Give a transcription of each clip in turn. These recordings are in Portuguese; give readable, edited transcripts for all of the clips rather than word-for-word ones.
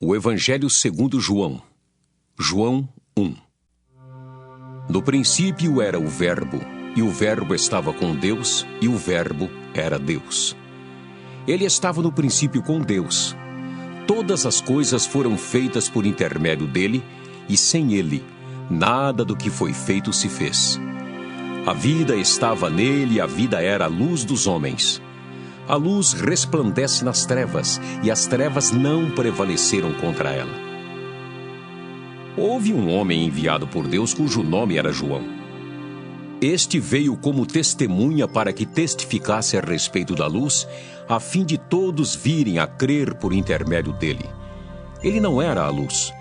O Evangelho segundo João. João 1. No princípio era o Verbo, e o Verbo estava com Deus, e o Verbo era Deus. Ele estava no princípio com Deus. Todas as coisas foram feitas por intermédio dele, e sem ele, nada do que foi feito se fez. A vida estava nele, e a vida era a luz dos homens. A luz resplandece nas trevas, e as trevas não prevaleceram contra ela. Houve um homem enviado por Deus cujo nome era João. Este veio como testemunha para que testificasse a respeito da luz, a fim de todos virem a crer por intermédio dele. Ele não era a luz,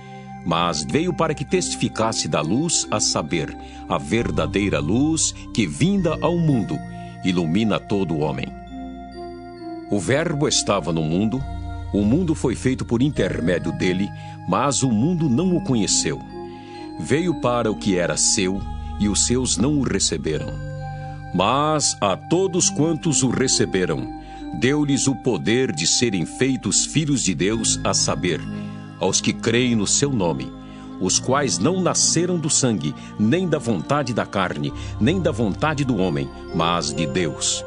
mas veio para que testificasse da luz, a saber, a verdadeira luz que, vinda ao mundo, ilumina todo o homem. O Verbo estava no mundo, o mundo foi feito por intermédio dele, mas o mundo não o conheceu. Veio para o que era seu, e os seus não o receberam. Mas a todos quantos o receberam, deu-lhes o poder de serem feitos filhos de Deus, a saber, aos que creem no seu nome, os quais não nasceram do sangue, nem da vontade da carne, nem da vontade do homem, mas de Deus.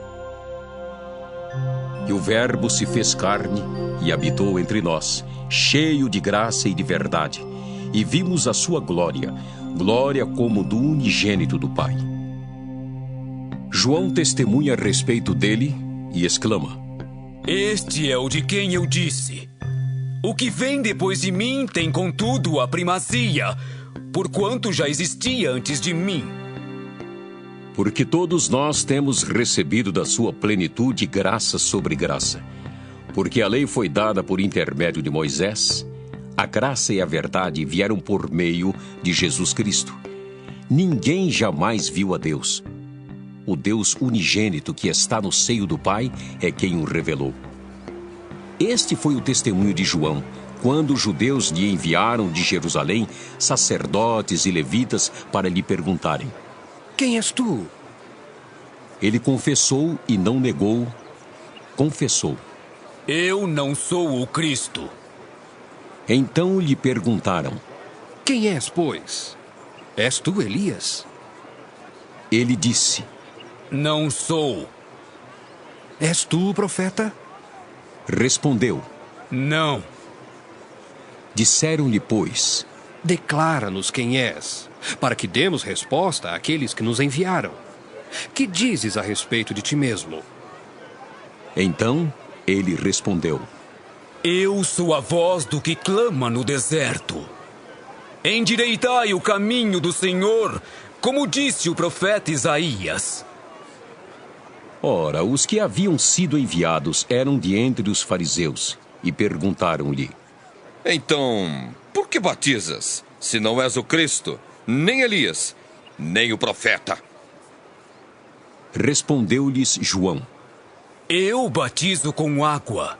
E o Verbo se fez carne e habitou entre nós, cheio de graça e de verdade, e vimos a sua glória, glória como do unigênito do Pai. João testemunha a respeito dele e exclama: Este é o de quem eu disse: o que vem depois de mim tem, contudo, a primazia, porquanto já existia antes de mim. Porque todos nós temos recebido da sua plenitude graça sobre graça. Porque a lei foi dada por intermédio de Moisés, a graça e a verdade vieram por meio de Jesus Cristo. Ninguém jamais viu a Deus. O Deus unigênito que está no seio do Pai é quem o revelou. Este foi o testemunho de João, quando os judeus lhe enviaram de Jerusalém sacerdotes e levitas para lhe perguntarem: Quem és tu? Ele confessou e não negou. Confessou: Eu não sou o Cristo. Então lhe perguntaram: Quem és, pois? És tu Elias? Ele disse: Não sou. És tu o profeta? Respondeu: Não. Disseram-lhe, pois: Declara-nos quem és, para que demos resposta àqueles que nos enviaram. Que dizes a respeito de ti mesmo? Então ele respondeu: Eu sou a voz do que clama no deserto. Endireitai o caminho do Senhor, como disse o profeta Isaías. Ora, os que haviam sido enviados eram de entre os fariseus, e perguntaram-lhe: Então, por que batizas, se não és o Cristo, nem Elias, nem o profeta? Respondeu-lhes João: Eu batizo com água,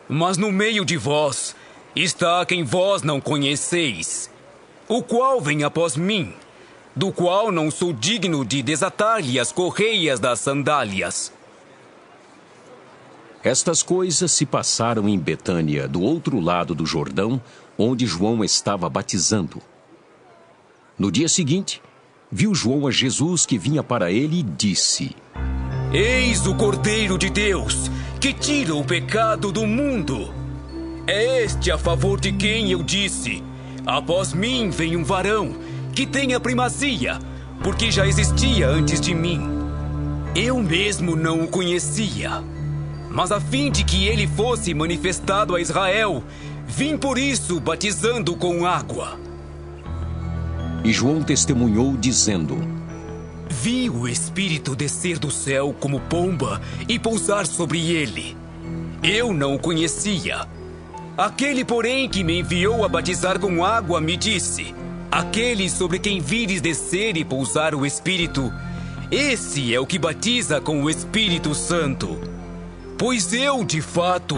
mas no meio de vós está quem vós não conheceis, o qual vem após mim, do qual não sou digno de desatar-lhe as correias das sandálias. Estas coisas se passaram em Betânia, do outro lado do Jordão, onde João estava batizando. No dia seguinte, viu João a Jesus que vinha para ele e disse: Eis o Cordeiro de Deus, que tira o pecado do mundo. É este a favor de quem eu disse: após mim vem um varão, que tem a primazia, porque já existia antes de mim. Eu mesmo não o conhecia, mas a fim de que ele fosse manifestado a Israel, vim por isso batizando com água. E João testemunhou, dizendo: Vi o Espírito descer do céu como pomba e pousar sobre ele. Eu não o conhecia. Aquele, porém, que me enviou a batizar com água, me disse: Aquele sobre quem vires descer e pousar o Espírito, esse é o que batiza com o Espírito Santo. Pois eu, de fato,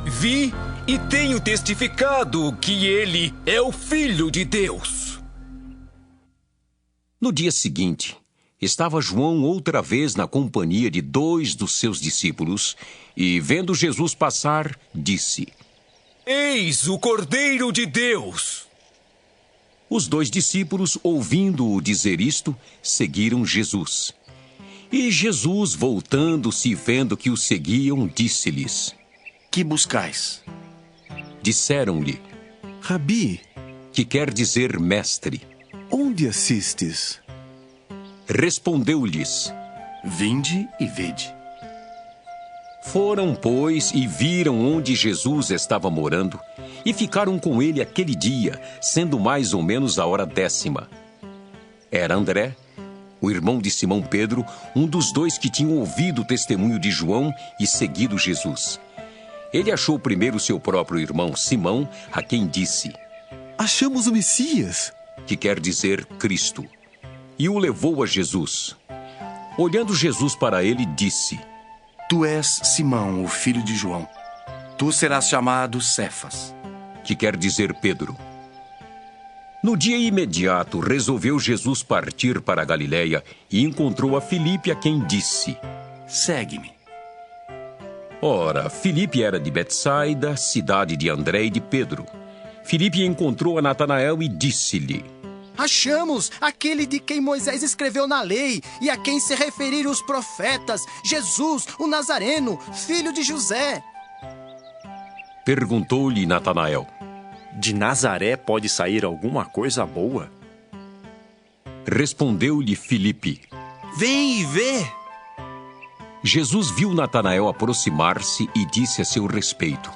vi e tenho testificado que ele é o Filho de Deus. No dia seguinte, estava João outra vez na companhia de 2 dos seus discípulos, e, vendo Jesus passar, disse: Eis o Cordeiro de Deus! Os 2 discípulos, ouvindo-o dizer isto, seguiram Jesus. E Jesus, voltando-se e vendo que o seguiam, disse-lhes: Que buscais? Disseram-lhe: Rabi, que quer dizer mestre. onde assistes? Respondeu-lhes: Vinde e vede. Foram, pois, e viram onde Jesus estava morando, e ficaram com ele aquele dia, sendo mais ou menos a hora 10ª. Era André, o irmão de Simão Pedro, um dos 2 que tinham ouvido o testemunho de João e seguido Jesus. Ele achou primeiro seu próprio irmão Simão, a quem disse: Achamos o Messias. que quer dizer Cristo, e o levou a Jesus. Olhando Jesus para ele, disse: Tu és Simão, o filho de João. Tu serás chamado Cefas. que quer dizer Pedro. No dia imediato, resolveu Jesus partir para a Galiléia e encontrou a Filipe, a quem disse: Segue-me. Ora, Filipe era de Betsaida, cidade de André e de Pedro. Filipe encontrou a Natanael e disse-lhe: Achamos aquele de quem Moisés escreveu na lei e a quem se referiram os profetas, Jesus, o Nazareno, filho de José. Perguntou-lhe Natanael: De Nazaré pode sair alguma coisa boa? Respondeu-lhe Filipe. Vem e vê. Jesus viu Natanael aproximar-se e disse a seu respeito: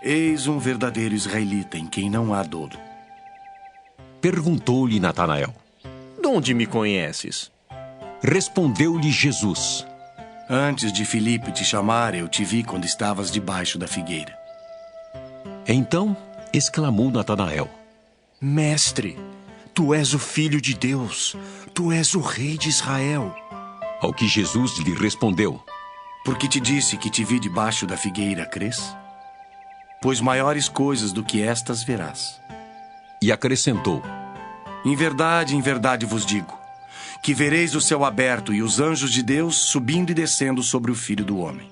Eis um verdadeiro israelita em quem não há dolo. Perguntou-lhe Natanael. De onde me conheces? Respondeu-lhe Jesus: Antes de Filipe te chamar, eu te vi quando estavas debaixo da figueira. Então exclamou Natanael: Mestre, tu és o Filho de Deus, tu és o Rei de Israel. Ao que Jesus lhe respondeu: Porque te disse que te vi debaixo da figueira, crês? Pois maiores coisas do que estas verás. E acrescentou: Em verdade vos digo, que vereis o céu aberto e os anjos de Deus subindo e descendo sobre o Filho do Homem.